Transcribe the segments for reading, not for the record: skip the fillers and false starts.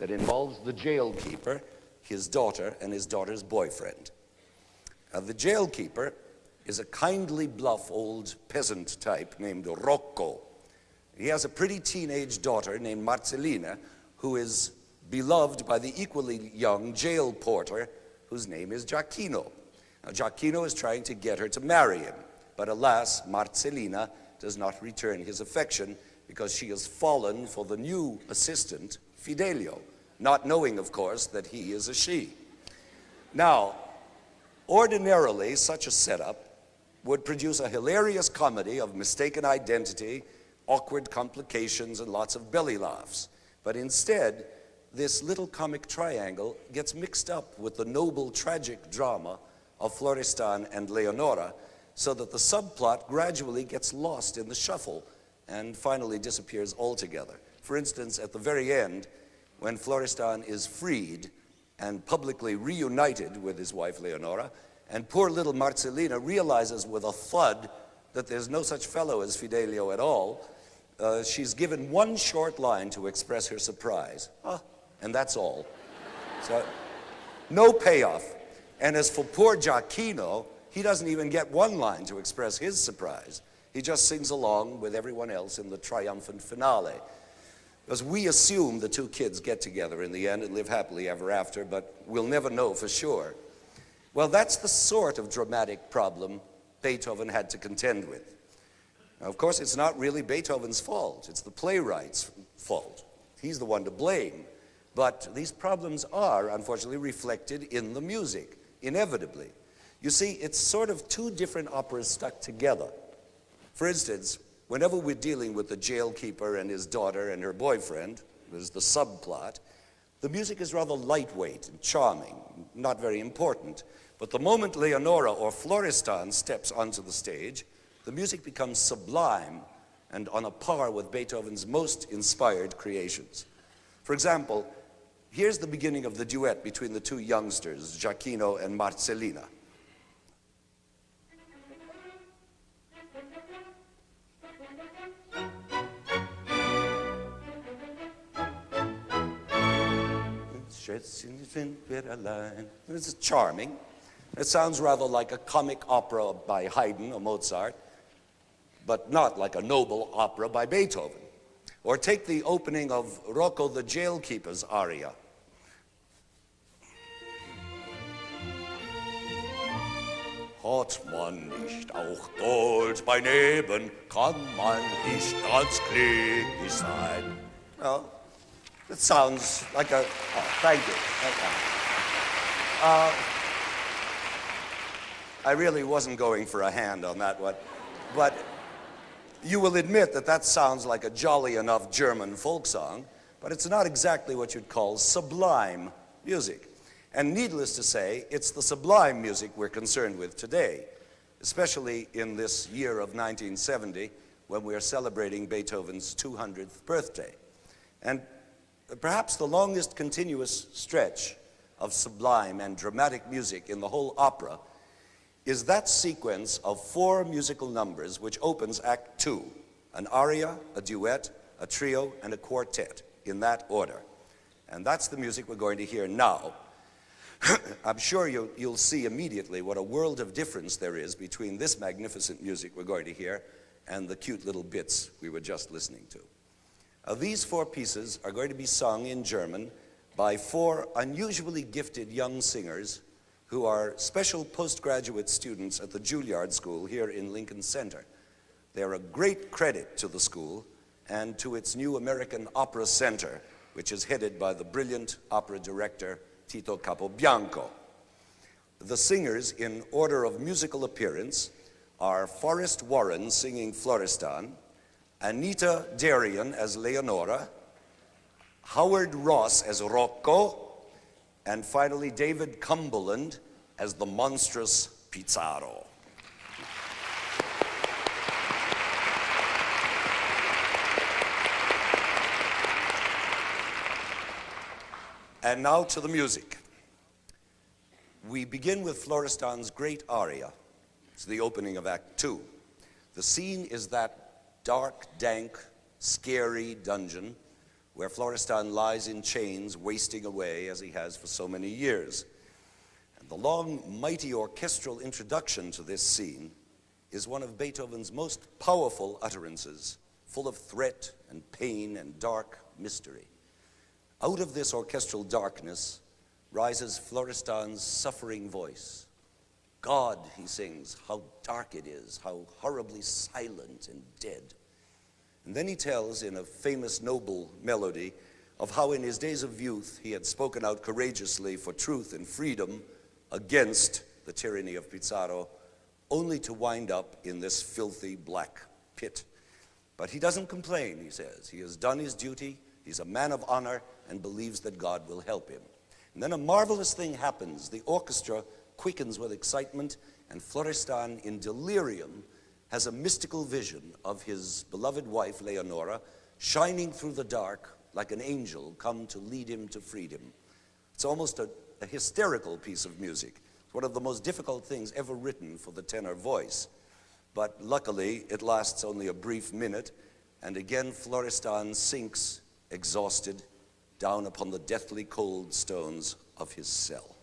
that involves the jailkeeper, his daughter, and his daughter's boyfriend. The jailkeeper is a kindly, bluff old peasant type named Rocco. He has a pretty teenage daughter named Marcellina, who is beloved by the equally young jail porter, whose name is Giacchino. Now, Giacchino is trying to get her to marry him, but alas, Marcellina does not return his affection because she has fallen for the new assistant, Fidelio, not knowing, of course, that he is a she. Now, ordinarily, such a setup would produce a hilarious comedy of mistaken identity, awkward complications, and lots of belly laughs. But instead, this little comic triangle gets mixed up with the noble tragic drama of Florestan and Leonora, so that the subplot gradually gets lost in the shuffle and finally disappears altogether. For instance, at the very end, when Florestan is freed and publicly reunited with his wife Leonora, and poor little Marcellina realizes with a thud that there's no such fellow as Fidelio at all, she's given one short line to express her surprise. And that's all. So, no payoff. And as for poor Giacchino, he doesn't even get one line to express his surprise. He just sings along with everyone else in the triumphant finale. Because we assume the two kids get together in the end and live happily ever after, but we'll never know for sure. Well, that's the sort of dramatic problem Beethoven had to contend with. Now, of course, it's not really Beethoven's fault. It's the playwright's fault. He's the one to blame. But these problems are, unfortunately, reflected in the music, inevitably. You see, it's sort of two different operas stuck together. For instance, whenever we're dealing with the jailkeeper and his daughter and her boyfriend, there's the subplot, the music is rather lightweight and charming, not very important. But the moment Leonora or Florestan steps onto the stage, the music becomes sublime and on a par with Beethoven's most inspired creations. For example, here's the beginning of the duet between the two youngsters, Giacchino and Marcellina. It's charming. It sounds rather like a comic opera by Haydn or Mozart, but not like a noble opera by Beethoven. Or take the opening of Rocco the Jailkeeper's aria. Hat man nicht auch Gold bei Neben, kann man nicht ganz glücklich sein. Well, it sounds like a... Oh, thank you. I really wasn't going for a hand on that one, but you will admit that that sounds like a jolly enough German folk song, but it's not exactly what you'd call sublime music. And needless to say, it's the sublime music we're concerned with today, especially in this year of 1970, when we're celebrating Beethoven's 200th birthday. And perhaps the longest continuous stretch of sublime and dramatic music in the whole opera is that sequence of 4 musical numbers which opens Act 2, an aria, a duet, a trio, and a quartet, in that order. And that's the music we're going to hear now. I'm sure you'll see immediately what a world of difference there is between this magnificent music we're going to hear and the cute little bits we were just listening to. These 4 pieces are going to be sung in German by 4 unusually gifted young singers who are special postgraduate students at the Juilliard School here in Lincoln Center. They're a great credit to the school and to its new American Opera Center, which is headed by the brilliant opera director Tito Capobianco. The singers, in order of musical appearance, are Forrest Warren singing Florestan, Anita Darien as Leonora, Howard Ross as Rocco, and finally David Cumberland as the monstrous Pizarro. And now to the music. We begin with Florestan's great aria. It's the opening of Act 2. The scene is that dark, dank, scary dungeon where Florestan lies in chains, wasting away as he has for so many years. And the long, mighty orchestral introduction to this scene is one of Beethoven's most powerful utterances, full of threat and pain and dark mystery. Out of this orchestral darkness rises Florestan's suffering voice. God, he sings, how dark it is, how horribly silent and dead. And then he tells in a famous noble melody of how in his days of youth he had spoken out courageously for truth and freedom against the tyranny of Pizarro, only to wind up in this filthy black pit. But he doesn't complain, he says. He has done his duty, he's a man of honor, and believes that God will help him. And then a marvelous thing happens. The orchestra quickens with excitement, and Florestan, in delirium, has a mystical vision of his beloved wife, Leonora, shining through the dark like an angel come to lead him to freedom. It's almost a hysterical piece of music. It's one of the most difficult things ever written for the tenor voice. But luckily, it lasts only a brief minute, and again Florestan sinks, exhausted, down upon the deathly cold stones of his cell.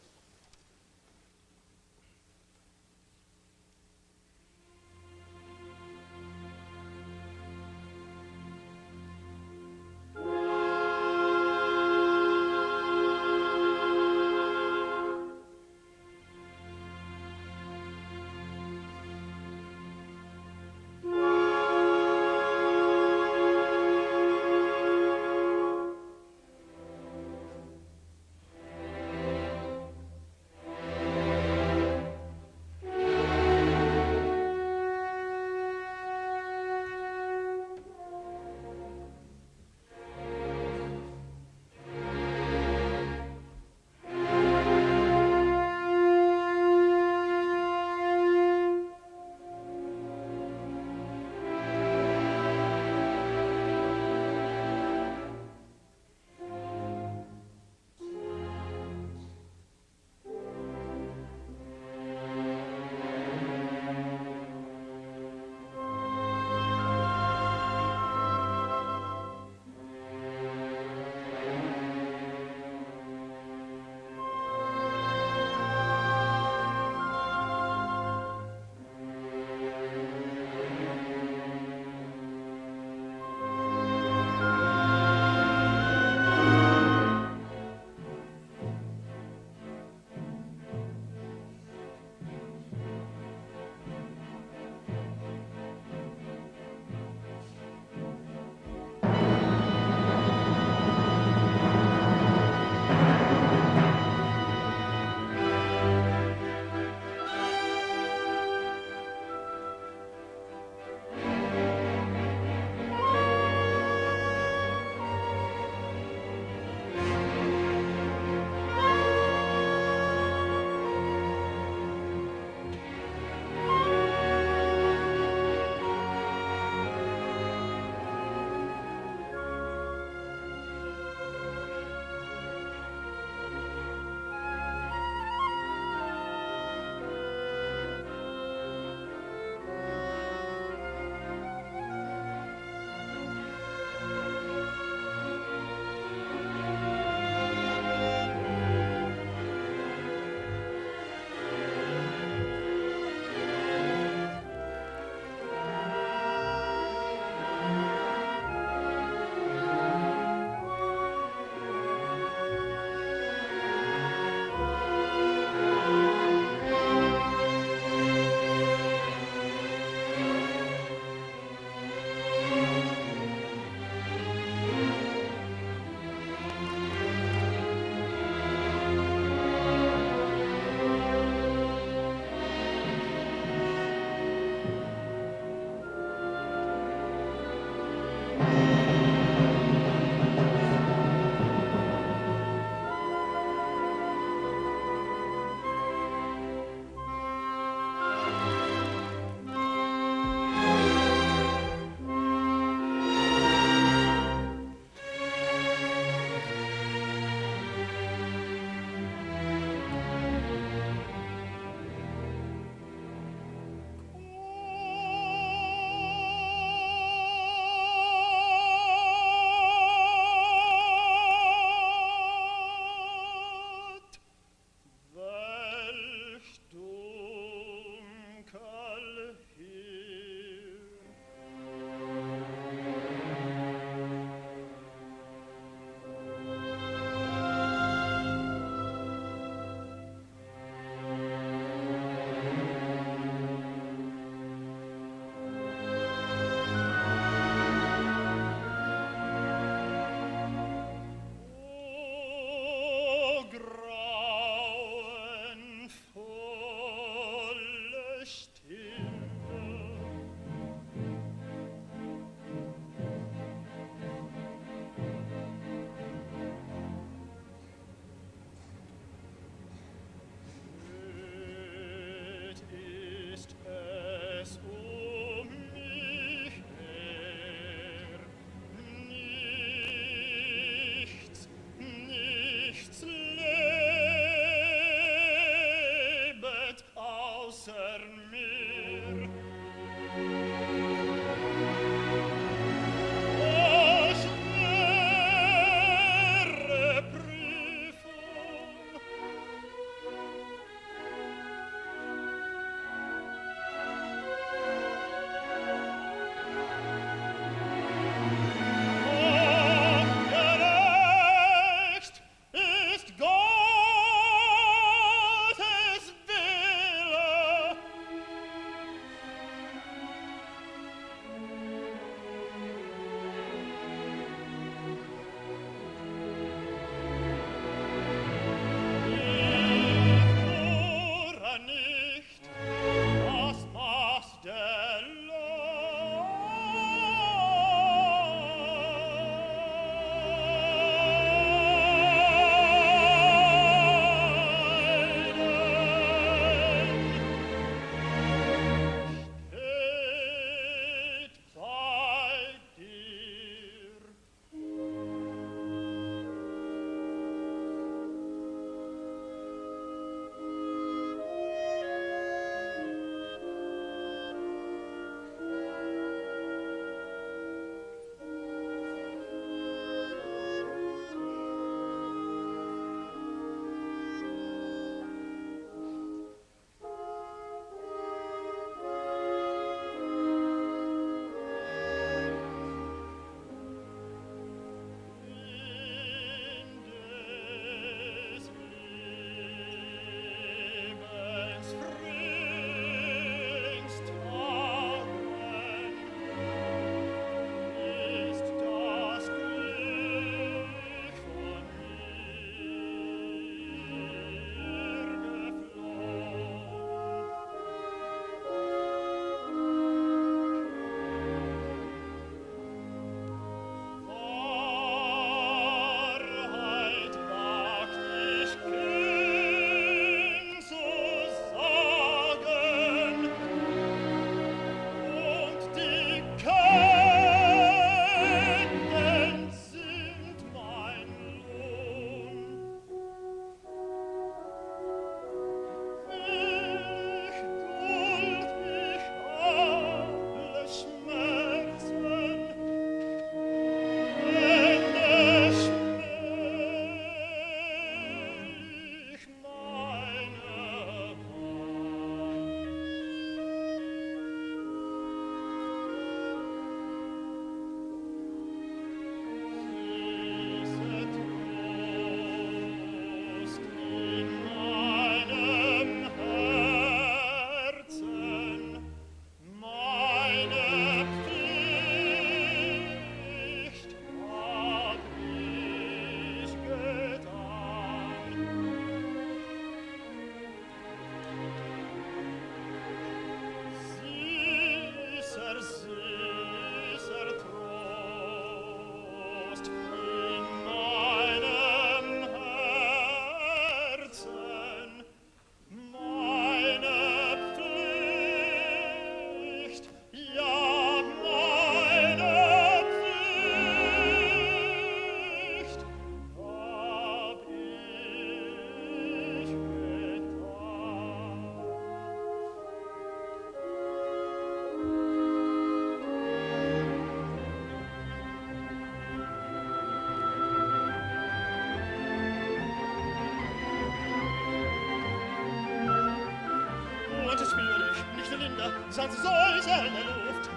sanft säuseln der Luft.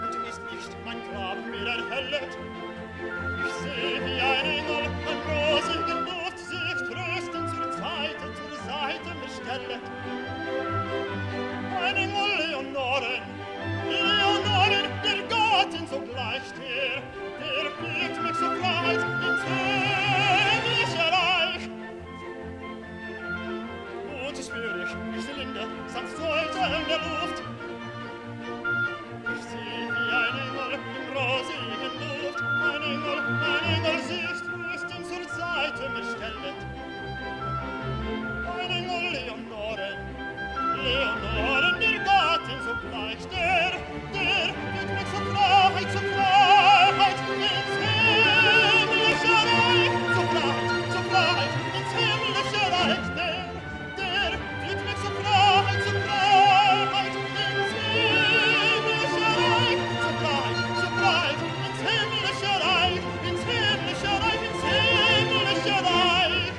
Und ist nicht mein Grab mehr erhellet. Ich seh wie ein Engel an rosigen Duft sich tröstend zur Seite mir stellet. Ein Engel Leonoren, der Gattin sogleich der führt mich so breit ins himmlische Reich. Und spür ich linde, sanft säuseln der Luft. Ich seh wie ein Engel im rosigen Duft, ein Engel sich tröstend zur Seite mir stellet. Ein Engel Leonoren, der Gattin sogleich, der wird mich so Freiheit ins himmlische Reich, so Freiheit ins himmlische Reich, der wird mich so Freiheit ins himmlische Reich, so Freiheit ins himmlische Reich, ins himmlische Reich, ins himmlische Reich.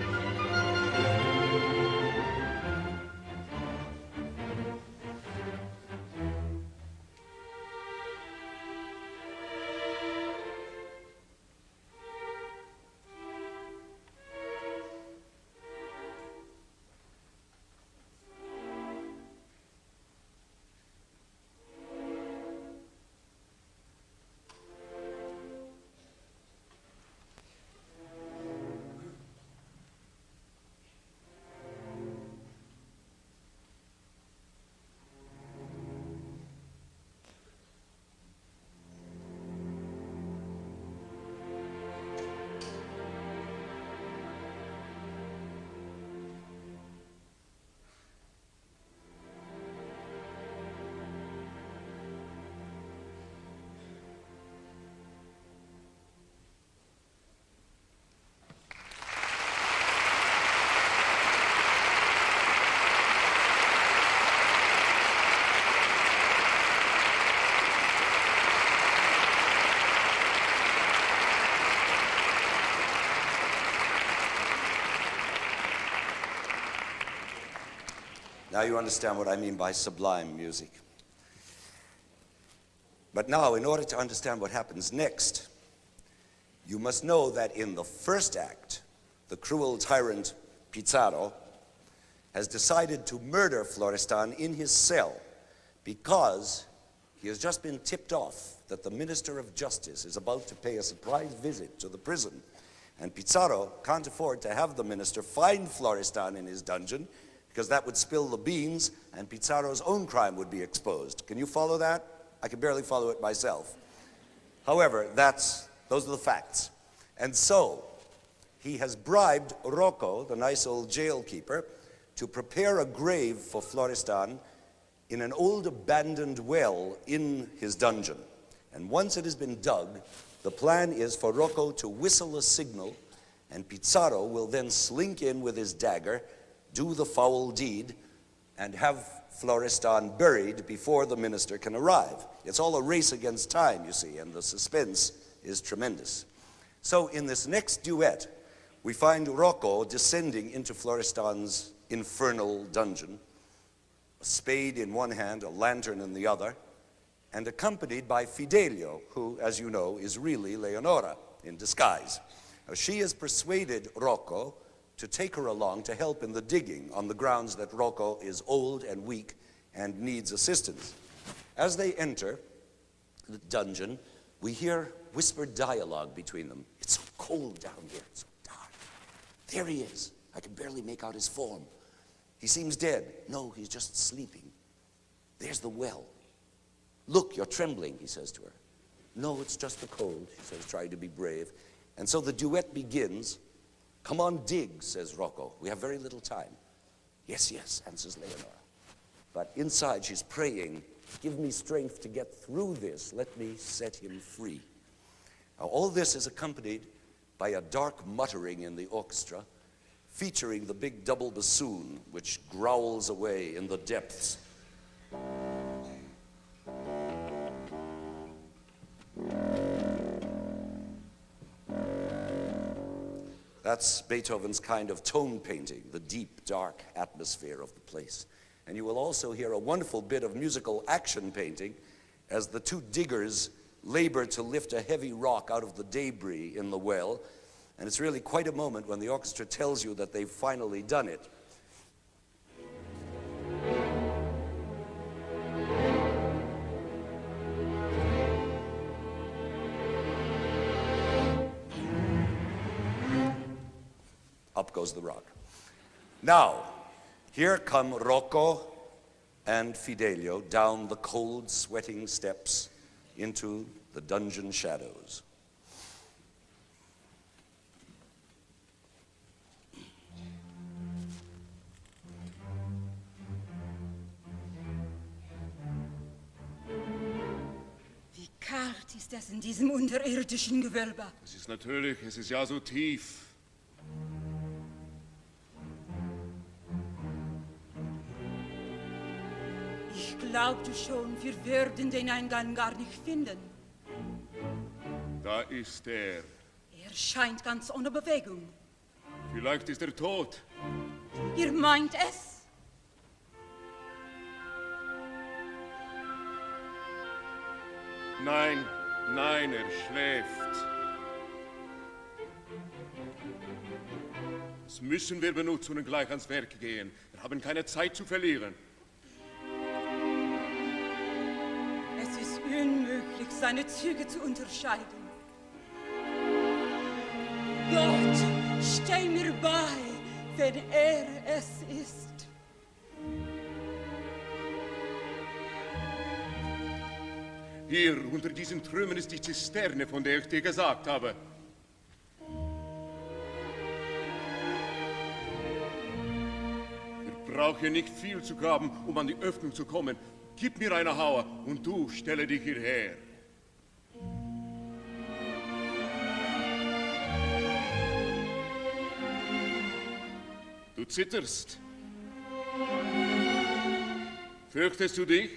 Now you understand what I mean by sublime music. But now, in order to understand what happens next, you must know that in the first act, the cruel tyrant Pizarro has decided to murder Florestan in his cell because he has just been tipped off that the Minister of Justice is about to pay a surprise visit to the prison. And Pizarro can't afford to have the minister find Florestan in his dungeon because that would spill the beans and Pizarro's own crime would be exposed. Can you follow that? I can barely follow it myself. However, those are the facts. And so, he has bribed Rocco, the nice old jailkeeper, to prepare a grave for Florestan in an old abandoned well in his dungeon. And once it has been dug, the plan is for Rocco to whistle a signal, and Pizarro will then slink in with his dagger, do the foul deed, and have Florestan buried before the minister can arrive. It's all a race against time, you see, and the suspense is tremendous. So in this next duet, we find Rocco descending into Florestan's infernal dungeon, a spade in one hand, a lantern in the other, and accompanied by Fidelio, who, as you know, is really Leonora in disguise. Now, she has persuaded Rocco to take her along to help in the digging on the grounds that Rocco is old and weak and needs assistance. As they enter the dungeon, we hear whispered dialogue between them. It's so cold down here, it's so dark. There he is. I can barely make out his form. He seems dead. No, he's just sleeping. There's the well. Look, you're trembling, he says to her. No, it's just the cold, she says, trying to be brave. And so the duet begins. Come on, dig, says Rocco. We have very little time. Yes, yes, answers Leonora. But inside she's praying, give me strength to get through this. Let me set him free. Now, all this is accompanied by a dark muttering in the orchestra, featuring the big double bassoon, which growls away in the depths. That's Beethoven's kind of tone painting, the deep, dark atmosphere of the place. And you will also hear a wonderful bit of musical action painting as the two diggers labor to lift a heavy rock out of the debris in the well. And it's really quite a moment when the orchestra tells you that they've finally done it. Up goes the rock. Now, here come Rocco and Fidelio down the cold, sweating steps into the dungeon shadows. Wie kalt ist es in diesem unterirdischen Gewölbe? Es ist natürlich, es ist ja so tief. Ich glaubte schon, wir würden den Eingang gar nicht finden. Da ist er. Er scheint ganz ohne Bewegung. Vielleicht ist er tot. Ihr meint es? Nein, nein, er schläft. Das müssen wir benutzen und gleich ans Werk gehen. Wir haben keine Zeit zu verlieren. Es ist unmöglich, seine Züge zu unterscheiden. Gott, steh mir bei, wenn er es ist. Hier, unter diesen Trümmern ist die Zisterne, von der ich dir gesagt habe. Wir brauchen nicht viel zu graben, um an die Öffnung zu kommen. Gib mir eine Hauer und du stelle dich hierher. Du zitterst. Fürchtest du dich?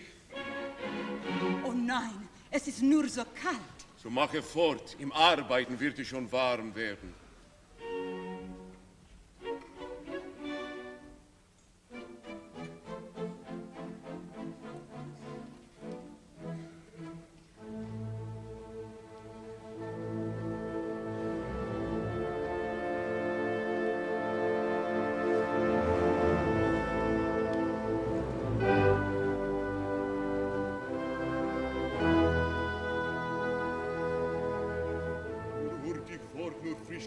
Oh nein, es ist nur so kalt. So mache fort, im Arbeiten wird es schon warm werden.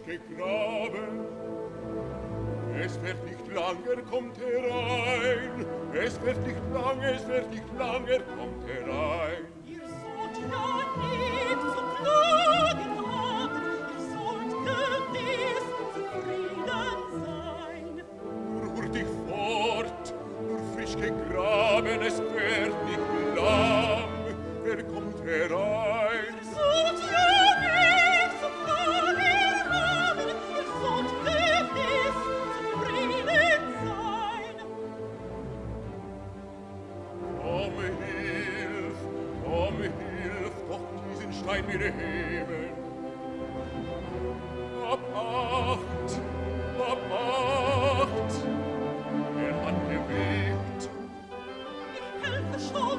Gegraben. Es wird nicht lang, er kommt herein. Es wird nicht lang, es wird nicht lang, er kommt herein. Ihr sollt ja nicht zu klagen haben, ihr sollt gewiss zufrieden sein. Nur hurtig fort, nur frisch gegraben, es wird nicht lang, er kommt herein. Ihr sollt ja nicht zu klagen haben, ihr sollt gewiss zufrieden sein. Komm, hilf, doch diesen Stein mir heben. Hab Acht, er hat bewegt. Ich helfe schon,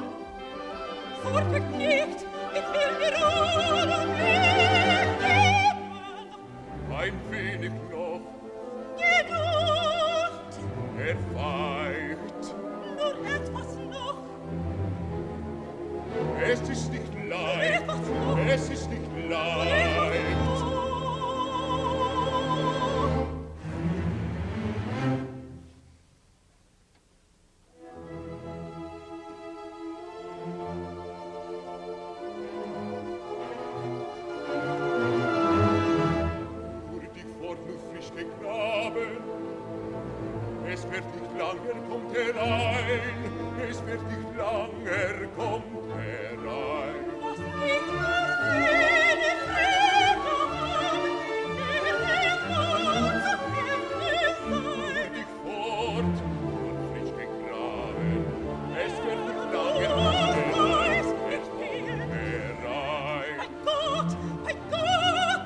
sorgt nicht, ich will mir Ruhe geben. Ein wenig noch, Geduld, er weicht. nur etwas noch, Es ist nicht leicht, etwas noch. es ist nicht leicht. Hurtig fort, nur frisch gegraben. Es wird nicht lang, er kommt herein. Es wird nicht lang, er kommt herein. Was nicht wenig Kräfte haben, wird uns zu Ende sein. Hurtig fort, nur frisch gegraben. Es wird nicht lang, er kommt herein. Es kommt herein. Mein Gott,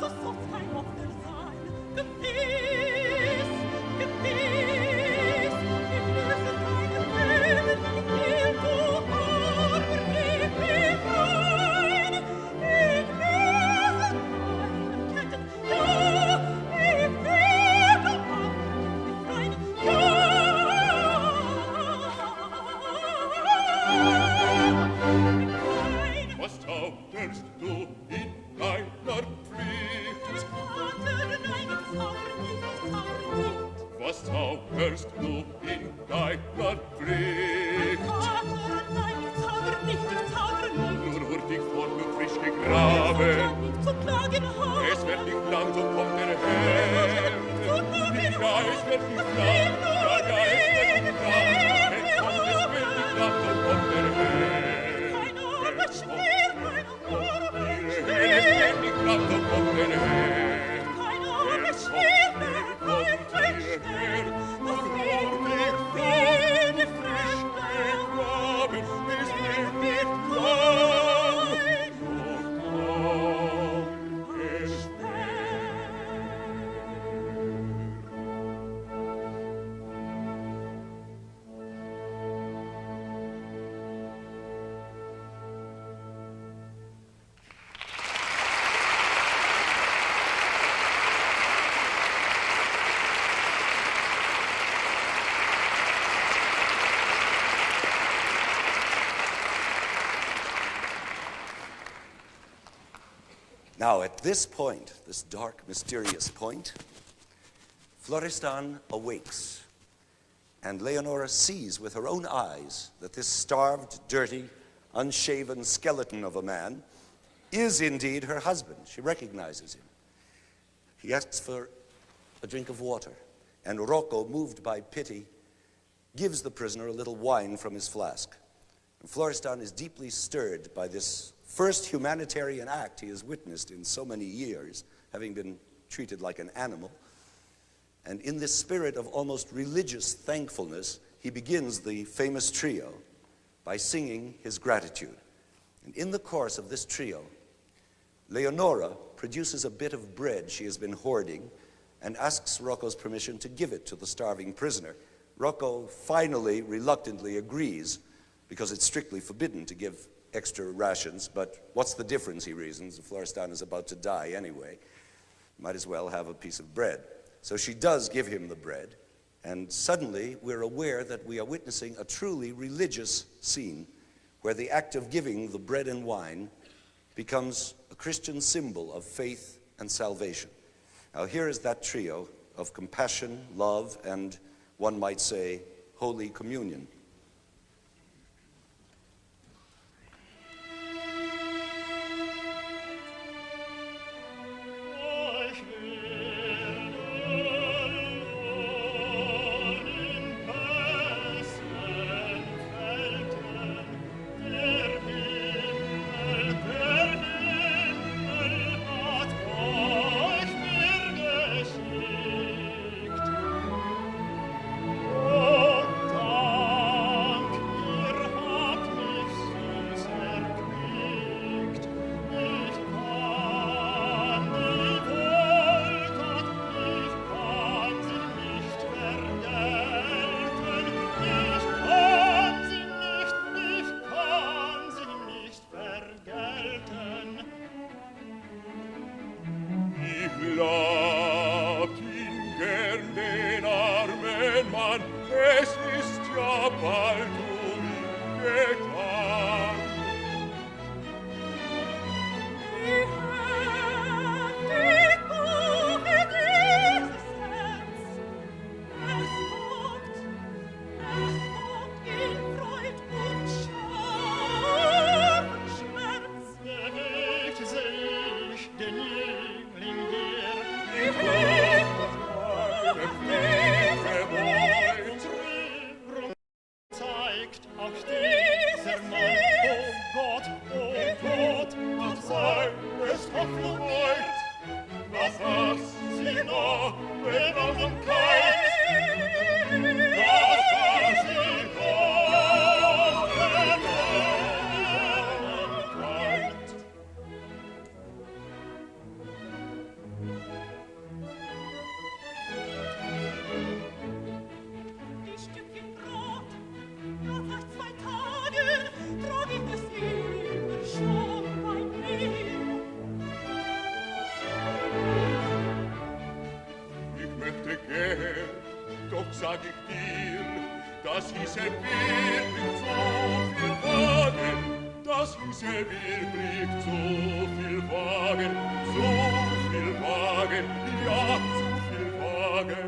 du sollst kein Opfer sein. Gewiss, ich löse deine Böse Was zauberst du in deiner Pflicht? Vater, nein, ich zauber nicht, ich zauber nicht. Nur hurtig vor mir frisch gegraben. Nicht zu klagen haben. Es wird nicht lang, so kommt der Herr. Ja, es wird nicht lang. Ja, es wird nicht lang. Es wird nicht lang, so kommt der Herr. Kein Ohr schwer, kein Ohr schwer. Es wird nicht lang, so kommt der Herr. Kein Ohr schwer, kein Ohr schwer. Das wird nicht viele Früchte. Graben, es wird nicht lang. Now, at this point, this dark, mysterious point, Florestan awakes, and Leonora sees with her own eyes that this starved, dirty, unshaven skeleton of a man is indeed her husband. She recognizes him. He asks for a drink of water, and Rocco, moved by pity, gives the prisoner a little wine from his flask. And Florestan is deeply stirred by this first humanitarian act he has witnessed in so many years, having been treated like an animal. And in this spirit of almost religious thankfulness, he begins the famous trio by singing his gratitude. And in the course of this trio, Leonora produces a bit of bread she has been hoarding and asks Rocco's permission to give it to the starving prisoner. Rocco finally, reluctantly agrees, because it's strictly forbidden to give extra rations, but what's the difference, he reasons? Florestan is about to die anyway. Might as well have a piece of bread. So she does give him the bread, and suddenly we're aware that we are witnessing a truly religious scene where the act of giving the bread and wine becomes a Christian symbol of faith and salvation. Now here is that trio of compassion, love, and one might say, Holy Communion. Sag ich dir, das hieße wirklich so viel Wagen, das hieße wirklich so viel Wagen, ja, zu viel Wagen.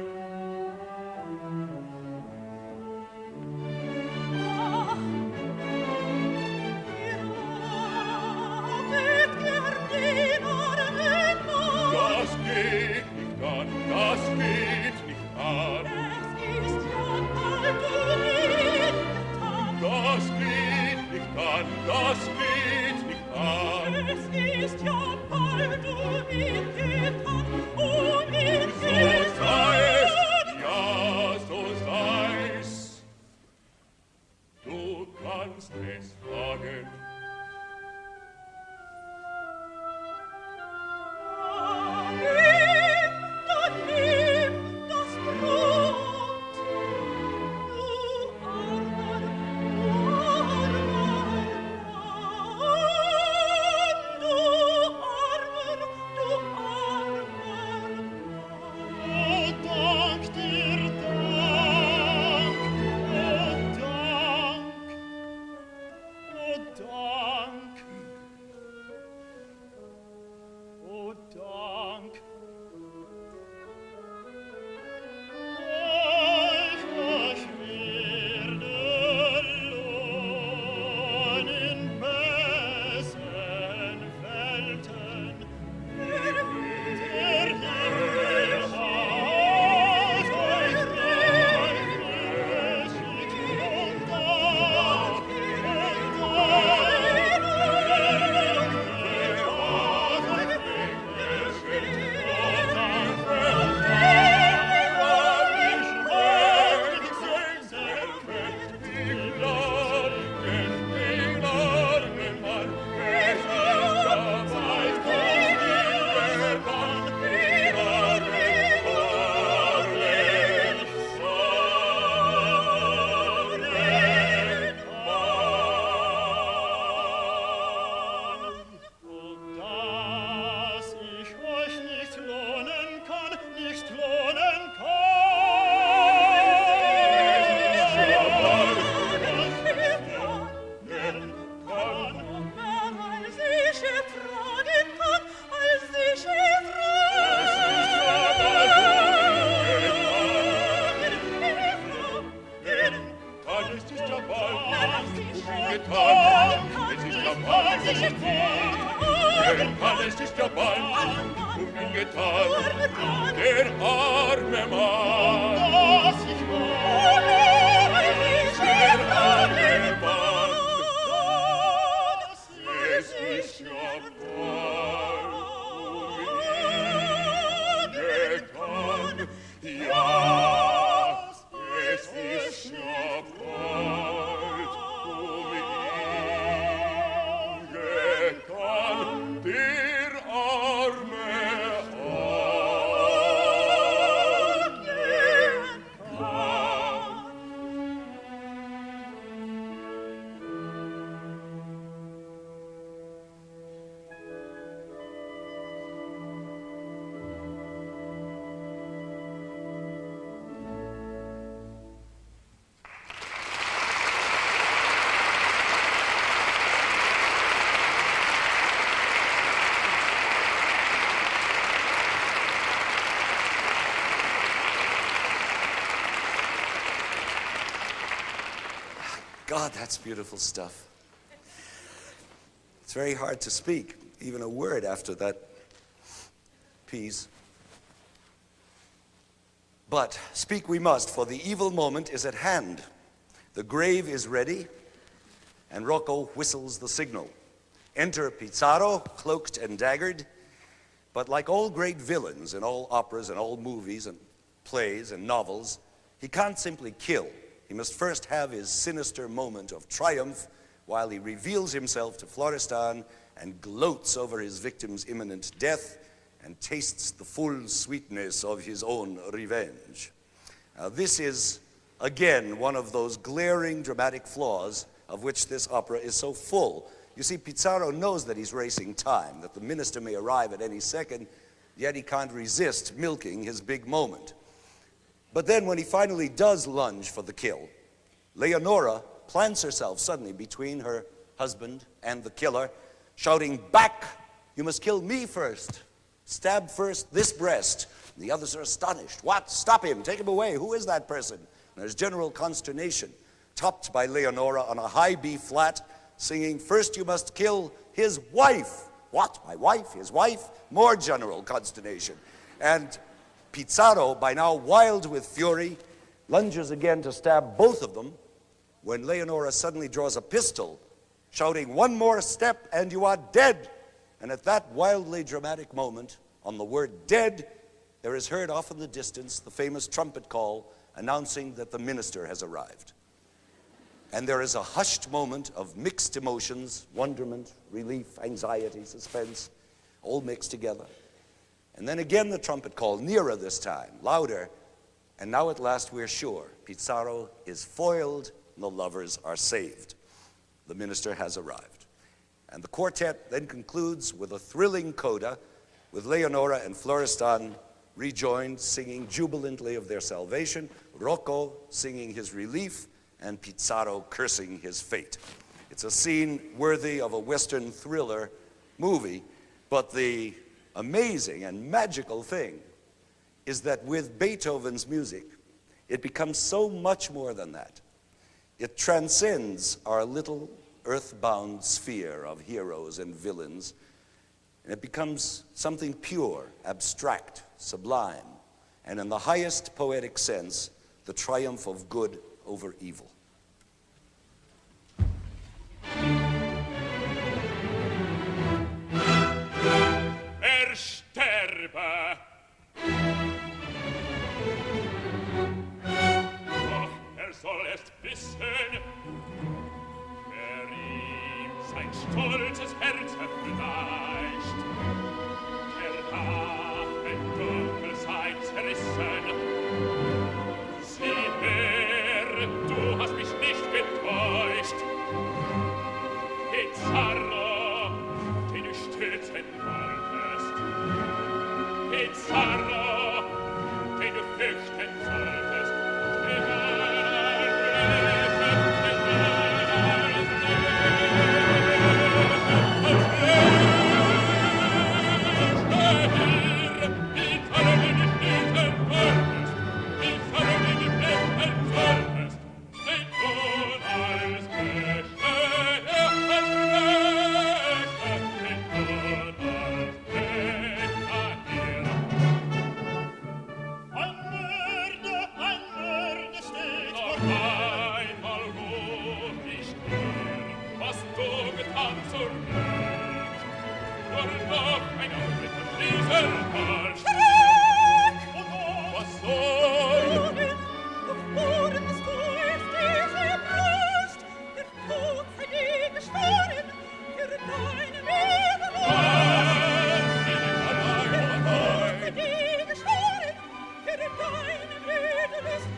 Alles ist ja bald ihn getan, der arme Mann. Der arme Mann, es ist ja bald ihn getan, ja, es ist ja bald ihn getan, der arme God, that's beautiful stuff. It's very hard to speak, even a word after that piece. But speak we must, for the evil moment is at hand. The grave is ready, and Rocco whistles the signal. Enter Pizarro, cloaked and daggered, but like all great villains in all operas and all movies and plays and novels, he can't simply kill. He must first have his sinister moment of triumph while he reveals himself to Florestan and gloats over his victim's imminent death and tastes the full sweetness of his own revenge. Now, this is, again, one of those glaring dramatic flaws of which this opera is so full. You see, Pizarro knows that he's racing time, that the minister may arrive at any second, yet he can't resist milking his big moment. But then when he finally does lunge for the kill, Leonora plants herself suddenly between her husband and the killer, shouting, "Back! You must kill me first. Stab first this breast." And the others are astonished. "What? Stop him. Take him away. Who is that person?" And there's general consternation, topped by Leonora on a high B flat, singing, "First you must kill his wife." "What? My wife? His wife?" More general consternation. And Pizarro, by now wild with fury, lunges again to stab both of them when Leonora suddenly draws a pistol, shouting, "One more step and you are dead." And at that wildly dramatic moment, on the word dead, there is heard off in the distance the famous trumpet call announcing that the minister has arrived. And there is a hushed moment of mixed emotions, wonderment, relief, anxiety, suspense, all mixed together. And then again the trumpet call, nearer this time, louder, and now at last we're sure Pizarro is foiled and the lovers are saved. The minister has arrived. And the quartet then concludes with a thrilling coda, with Leonora and Florestan rejoined, singing jubilantly of their salvation, Rocco singing his relief, and Pizarro cursing his fate. It's a scene worthy of a Western thriller movie, but the amazing and magical thing is that with Beethoven's music, it becomes so much more than that. It transcends our little earthbound sphere of heroes and villains, and it becomes something pure, abstract, sublime, and in the highest poetic sense, the triumph of good over evil. Sterbe. Doch soll erst wissen, wer ihm sein stolzes Herz erfleicht. Darf in Dunkelheit zerrissen. Sieh her, du hast mich nicht getäuscht. Pizarro, den du stürzen wolltest. Pizarro, den du fürchten solltest. einmal hoch ich hören, was du getan zur Welt. Nur noch ein Augenblick von diesem Fall. Schreck! Was soll? Auf Boden des Todes diese Brust, der Tod sei dir geschworen, für deine Wiederlust. Der Tod sei dir geschworen, für deine Wiederlust.